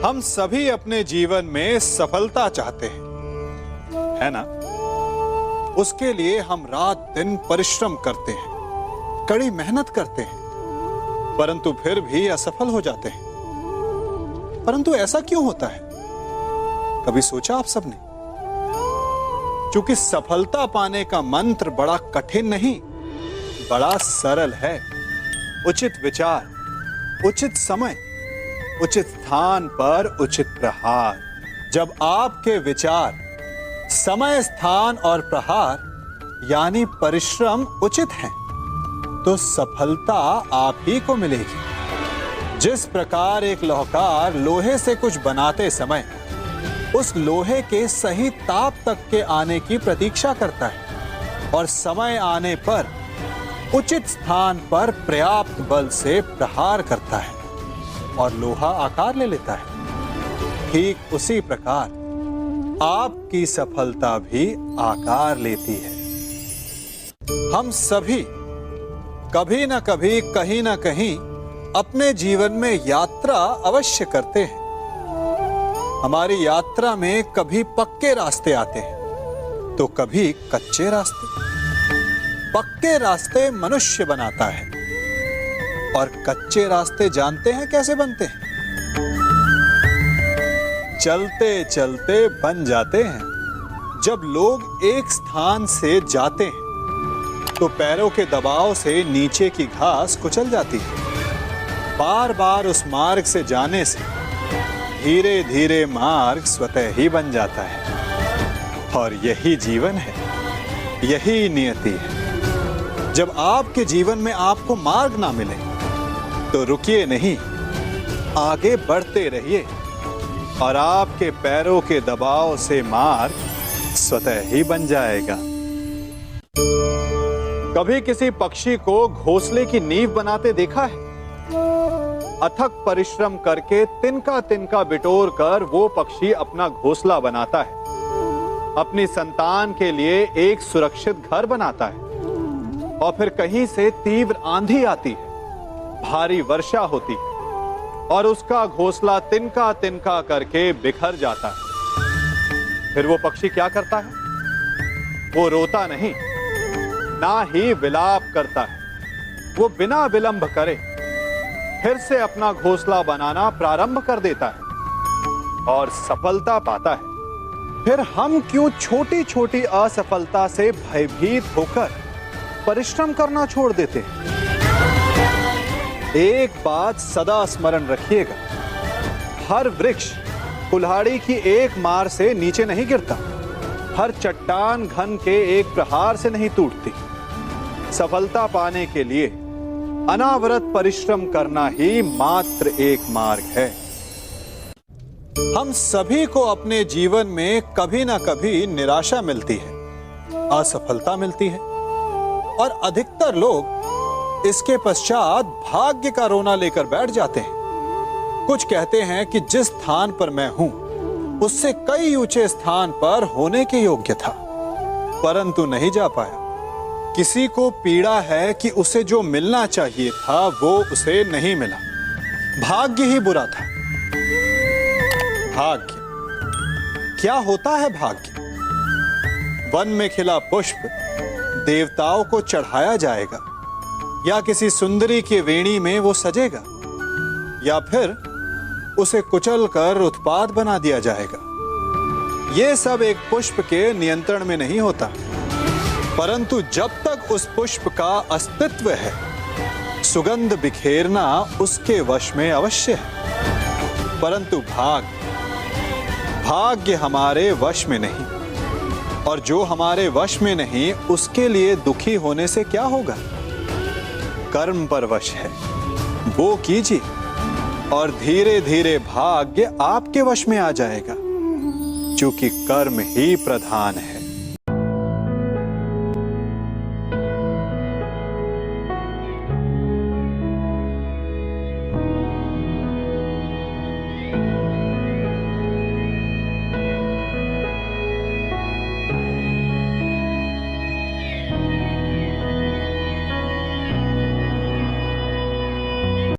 हम सभी अपने जीवन में सफलता चाहते हैं, है ना? उसके लिए हम रात दिन परिश्रम करते हैं, कड़ी मेहनत करते हैं, परंतु फिर भी असफल हो जाते हैं। परंतु ऐसा क्यों होता है? कभी सोचा आप सबने? क्योंकि सफलता पाने का मंत्र बड़ा कठिन नहीं, बड़ा सरल है। उचित विचार, उचित समय, उचित स्थान पर उचित प्रहार। जब आपके विचार, समय, स्थान और प्रहार यानी परिश्रम उचित हैं, तो सफलता आप ही को मिलेगी। जिस प्रकार एक लोहार लोहे से कुछ बनाते समय उस लोहे के सही ताप तक के आने की प्रतीक्षा करता है और समय आने पर उचित स्थान पर पर्याप्त बल से प्रहार करता है और लोहा आकार ले लेता है, ठीक उसी प्रकार आपकी सफलता भी आकार लेती है। हम सभी कभी न कभी, कहीं न कहीं अपने जीवन में यात्रा अवश्य करते हैं। हमारी यात्रा में कभी पक्के रास्ते आते हैं तो कभी कच्चे रास्ते। पक्के रास्ते मनुष्य बनाता है और कच्चे रास्ते जानते हैं कैसे बनते हैं? चलते चलते बन जाते हैं। जब लोग एक स्थान से जाते हैं तो पैरों के दबाव से नीचे की घास कुचल जाती है। बार बार उस मार्ग से जाने से धीरे धीरे मार्ग स्वतः ही बन जाता है। और यही जीवन है, यही नियति है। जब आपके जीवन में आपको मार्ग ना मिले तो रुकिए नहीं, आगे बढ़ते रहिए और आपके पैरों के दबाव से मार्ग स्वतः ही बन जाएगा। कभी किसी पक्षी को घोंसले की नींव बनाते देखा है? अथक परिश्रम करके तिनका तिनका बिटोर कर वो पक्षी अपना घोंसला बनाता है, अपनी संतान के लिए एक सुरक्षित घर बनाता है। और फिर कहीं से तीव्र आंधी आती है, भारी वर्षा होती है और उसका घोंसला तिनका तिनका करके बिखर जाता है। फिर वो पक्षी क्या करता है? वो रोता नहीं, ना ही विलाप करता है। वो बिना विलंब करे फिर से अपना घोंसला बनाना प्रारंभ कर देता है और सफलता पाता है। फिर हम क्यों छोटी छोटी असफलता से भयभीत होकर परिश्रम करना छोड़ देते हैं? एक बात सदा स्मरण रखिएगा, हर वृक्ष कुल्हाड़ी की एक मार से नीचे नहीं गिरता, हर चट्टान घन के एक प्रहार से नहीं टूटती। सफलता पाने के लिए अनावरत परिश्रम करना ही मात्र एक मार्ग है। हम सभी को अपने जीवन में कभी ना कभी निराशा मिलती है, असफलता मिलती है और अधिकतर लोग इसके पश्चात भाग्य का रोना लेकर बैठ जाते हैं। कुछ कहते हैं कि जिस स्थान पर मैं हूं उससे कई ऊंचे स्थान पर होने के योग्य था, परंतु नहीं जा पाया। किसी को पीड़ा है कि उसे जो मिलना चाहिए था वो उसे नहीं मिला, भाग्य ही बुरा था। भाग्य क्या होता है? भाग्य वन में खिला पुष्प देवताओं को चढ़ाया जाएगा, या किसी सुंदरी की वेणी में वो सजेगा, या फिर उसे कुचल कर उत्पाद बना दिया जाएगा। ये सब एक पुष्प के नियंत्रण में नहीं होता, परंतु जब तक उस पुष्प का अस्तित्व है, सुगंध बिखेरना उसके वश में अवश्य है। परंतु भाग्य हमारे वश में नहीं, और जो हमारे वश में नहीं उसके लिए दुखी होने से क्या होगा? कर्म पर वश है, वो कीजिए और धीरे धीरे भाग्य आपके वश में आ जाएगा, क्योंकि कर्म ही प्रधान है।